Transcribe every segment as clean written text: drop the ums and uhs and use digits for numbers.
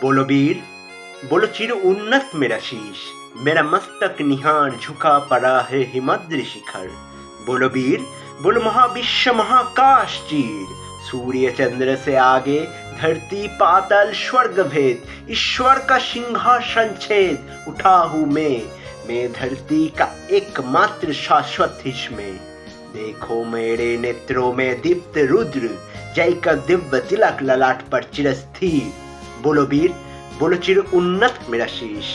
बोलो वीर, बोलो चिर उन्नत मेरा शीश, मेरा मस्तक निहार झुका पड़ा है हिमाद्रि शिखर। बोलो वीर, बोलो महाविश्व महाकाश चीर, सूर्य चंद्र से आगे धरती पाताल स्वर्ग भेद, ईश्वर का सिंहासन छेद उठा हूँ मैं धरती का एकमात्र शाश्वत हिस्स में। देखो मेरे नेत्रों में दीप्त रुद्र, जय का दिव्य तिलक ललाट पर चिरस्थिर। बोलो वीर, बोलो चिर उन्नत मेरा शीश,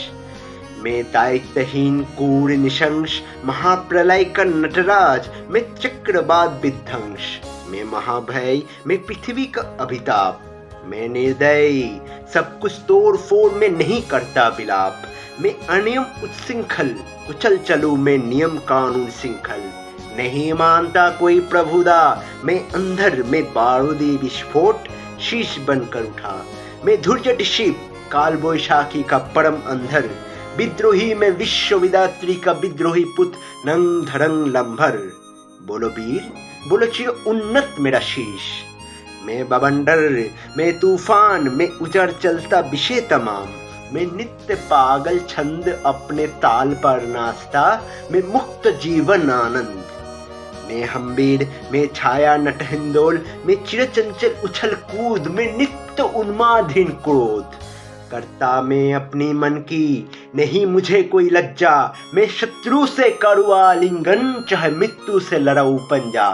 मैं दायित्वहीन कूर निशंस, महाप्रलय का नटराज, मैं चक्रवात विध्वंस, मैं महाभय, मैं पृथ्वी का अभिताप, मैं निर्दयी, सब कुछ तोड़ फोड़ में नहीं करता विलाप, मैं अनियम उत्सृंखल, कुचल चलूं मैं नियम कानून श्रृंखल, नहीं मानता कोई प्रभुदा, मैं अंधर, मैं बारूदी विस्फोट, शीश बनकर उठा, मैं धुर्जट शिव, काल बैशाखी का परम अंधर, विद्रोही में विश्व विदात्री का विद्रोही पुत्र नंग धरंग लंभर। बोलो वीर, बोलो चिर उन्नत मेरा शीश, मैं बवंडर, मैं तूफान, मैं उजड़ चलता विषय तमाम, मैं नित्य पागल छंद अपने ताल पर नाचता, मैं मुक्त जीवन आनंद, मैं हम्बीर, मैं छाया नटहिंदोल, मैं चिरचंचल उछल कूद, मैं नित्य उन्मादहीन क्रोध, करता मैं अपनी मन की नहीं मुझे कोई लज्जा, मैं शत्रु से करूँ आलिंगन, चाहे मृत्यु से लड़ाऊं पंजा,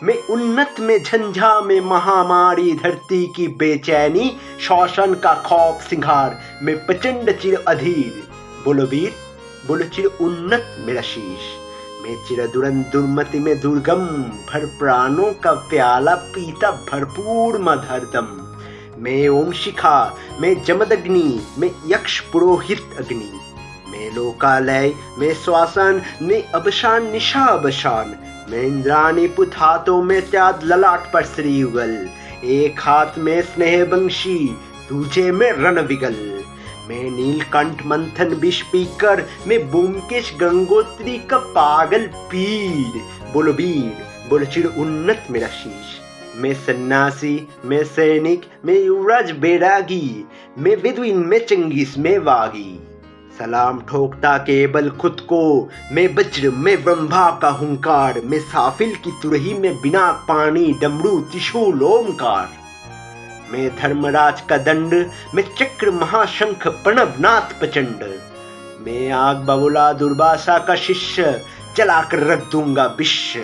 मैं उन्नत में झंझा में महामारी, धरती की बेचैनी, शोषण का खौफ सिंहार, मैं प्रचंड चिर अधीर। बोलो वीर, बोलो चिर उन्नत मेरा शीश, मैं चिर दुरंत दुर्मति में दुर्गम, भर प्राणों का प्याला पीता भरपूर मधरदम, मैं ओम शिखा, मैं जमदग्नि, मैं यक्ष पुरोहित अग्नि, मैं लोकालय, मैं श्वासन, मैं अवसान निशा अवसान, मैं इंद्राणी पुत हाथों में त्याग ललाट पर श्री युगल, एक हाथ में स्नेह वंशी, दूजे में रण विगल, मैं नीलकंठ मंथन विष पीकर, मैं ब्योमकेश गंगोत्री का पागल पीर। बोलो वीर, बोलो चिर उन्नत मेरा शीश, मैं सन्यासी, मैं सैनिक, मैं युवराज बैरागी, मैं विद्विन, मैं चंगेज, मैं वागी, सलाम ठोकता केवल खुद को, मैं वज्र, मैं ब्रह्मा का हुंकार, मैं साफिल की तुरही में बिना पानी डमरू त्रिशूल ओमकार, मैं धर्मराज का दंड, मैं चक्र महाशंख प्रणवनाथ प्रचंड, मैं आग बबुला दुर्वासा का शिष्य, जलाकर रख दूंगा विश्व,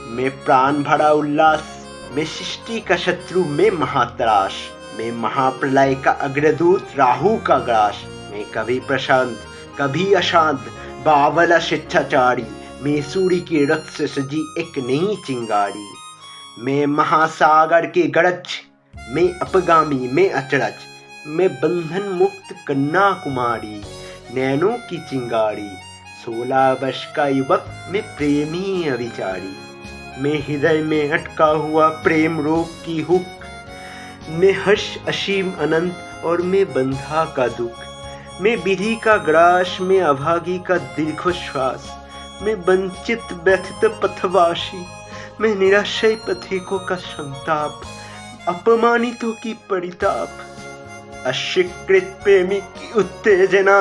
मैं प्राण भरा उल्लास, मैं सृष्टि का शत्रु, मैं महात्राश, मैं महाप्रलय का अग्रदूत, राहु का ग्रास, मैं कभी प्रशांत कभी अशांत, बावला शिक्षाचारी, मैं सूर्य के रथ से सजी एक नई चिंगारी, मैं महासागर के गरज, मैं अपगामी, मैं अचरज, मैं बंधन मुक्त कन्या कुमारी, नैनों की चिंगारी, 16 वर्ष का युवक, मैं प्रेमी अविचारी, मैं हृदय में अटका हुआ प्रेम रोग की हुक, मैं हर्ष असीम अनंत और मैं बंधा का दुख, मैं विधि का ग्रास, मैं अभागी का दीर्घोश्वास, मैं वंचित व्यथित पथवासी, मैं निराशय पथिकों का संताप, अपमानितों की परिताप, अशिकृत प्रेमी की उत्तेजना,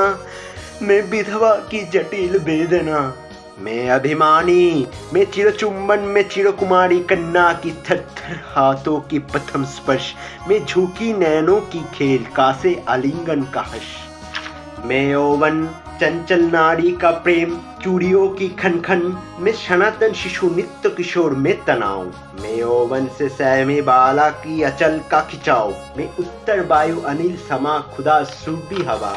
मैं विधवा की जटिल वेदना, मैं अभिमानी, मैं चिरचुंबन, मैं चिरकुमारी कन्या की थरथर हाथों की प्रथम स्पर्श, मैं झुकी नैनों की खेल कासे आलिंगन का हर्ष, मैं यौवन चंचल नारी का प्रेम, चूड़ियों की खनखन, मैं सनातन शिशु नित्य किशोर में तनाव, मैं यौवन से सहमे बाला की अचल का खिंचाव, मैं उत्तर वायु अनिल समा खुदा सूरबी हवा,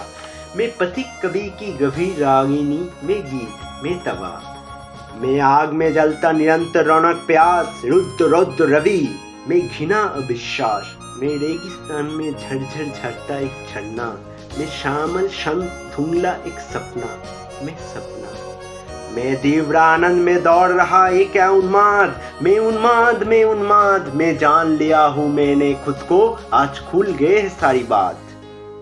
मैं पथिक कवि की गभीर रागिनी, मैं गीत, मैं तवा, मैं आग में जलता निरंतर रौनक प्यास, रुद्र रौद्र रवि, मैं घृणा अविश्वास, मैं रेगिस्तान में झरझर झरता एक झरना, मैं श्यामल शांत धुंधला एक सपना, मैं सपना, मैं तीव्रानंद में दौड़ रहा एक उन्माद, मैं उन्माद, मैं उन्माद, मैं जान लिया हूँ मैंने खुद को, आज खुल गए है सारी बात,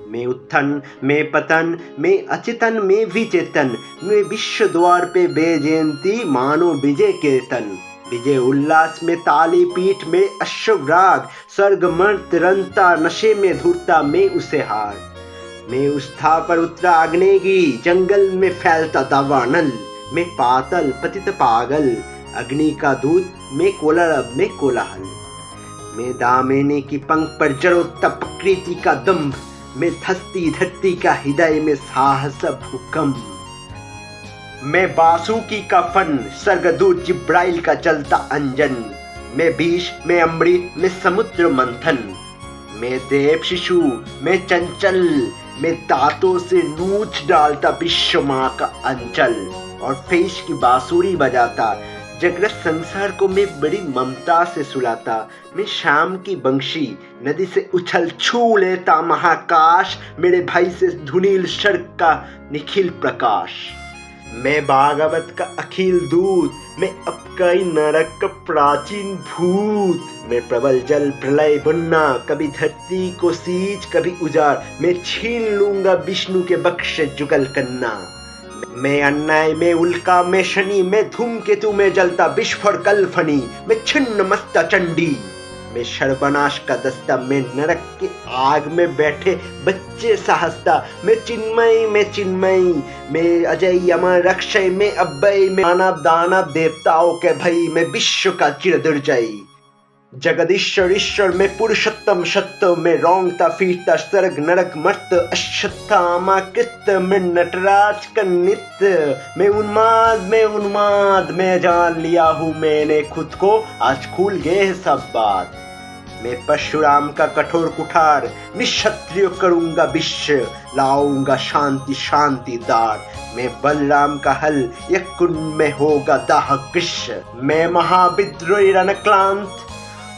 मैं उत्थन, मैं पतन, मैं अचेतन, मैं विचेतन, मैं विश्व द्वार पे बेजयंती मानो विजय कीर्तन, विजय उल्लास में ताली पीठ में अश्वराग, स्वर्ग मर्त रंता नशे में धुरता में उसे हार, मैं उस था पर उतरा आग्नेगी, जंगल में फैलता दावानल। मैं पातल पतित पागल, अग्नि का दूत, मैं कोलारब में कोलाहल। मैं दामिनी की पंख पर जड़ो तप प्रकृति का दम्भ, मैं धसती धरती का हृदय में साहस भूकंप। मैं बासुकी का फन, स्वर्गदूत जिब्राइल का जलता अंजन। मैं विष, मैं अमृत, मैं समुद्र मंथन। मैं देव शिशु, मैं चंचल, मैं दांतों से नोच डालता विश्व माँ का अंचल। और फेश की बांसुरी बजाता जगत संसार को मैं बड़ी ममता से सुलाता। मैं शाम की बंशी नदी से उछल छू लेता महाकाश, मेरे भाई से धुनील स्वर्ग का निखिल प्रकाश। मैं भागवत का अखिल दूत, मैं अपकाई नरक का प्राचीन भूत। मैं प्रबल जल प्रलय बुन्ना, कभी धरती को सींच कभी उजाड़। मैं छीन लूंगा विष्णु के बक्ष जुगल कन्ना। मैं अन्याय में उल्का, मैं शनि, मैं धूमकेतु में जलता विस्फोट कल्फनी। मैं छिन्न मस्ता चंडी, मैं सर्वनाश का दस्ता। मैं नरक के आग में बैठे बच्चे साहसता। मैं चिन्मयी, मैं चिन्मयी, मैं अजय अमर रक्षय, मैं अव्यय, मैं मानव दानव देवताओं के भई। मैं विश्व का चिर दुर्जयी जगदीश्वर ईश्वर, मैं पुरुषोत्तम सत्य। मैं रोंगता फिरता स्वर्ग नरक मर्त्य, अश्वत्थामा कृत्य, मैं नटराज का नित्य। मैं उन्माद, मैं उन्माद, मैं जान लिया हूँ मैंने खुद को, आज खुल गए हैं सब बात। मैं परशुराम का कठोर कुठार, निक्षत्रिय करूंगा विश्व, लाऊंगा शांति शांति दार। मैं बलराम का हल, यह कुंड में होगा दाह कृष्ण। मैं महाविद्रोही रणक्लांत,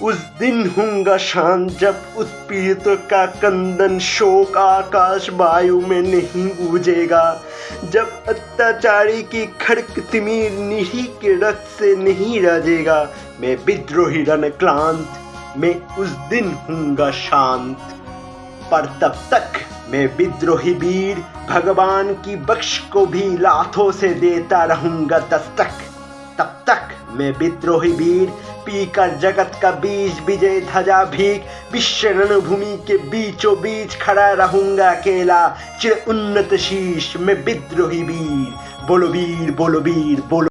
उस दिन होगा शांत जब उत्पीड़ितों का कंदन शोक आकाश वायु में नहीं गूंजेगा। जब अत्याचारी की खड़क तिमिर निरी के रक्त से नहीं रजेगा। मैं विद्रोही रणक्लांत, मैं उस दिन होऊंगा शांत। पर तब तक मैं विद्रोही वीर, भगवान की बख्श को भी लाथों से देता रहूंगा दस्तक। तब तक मैं विद्रोही वीर, पीकर जगत का बीज विजय ध्वजा भीख, विश्व रणभूमि के बीचों बीच खड़ा रहूंगा अकेला, चिर उन्नत शीश। मैं विद्रोही वीर, बोलो वीर, बोलो वीर, बोलो।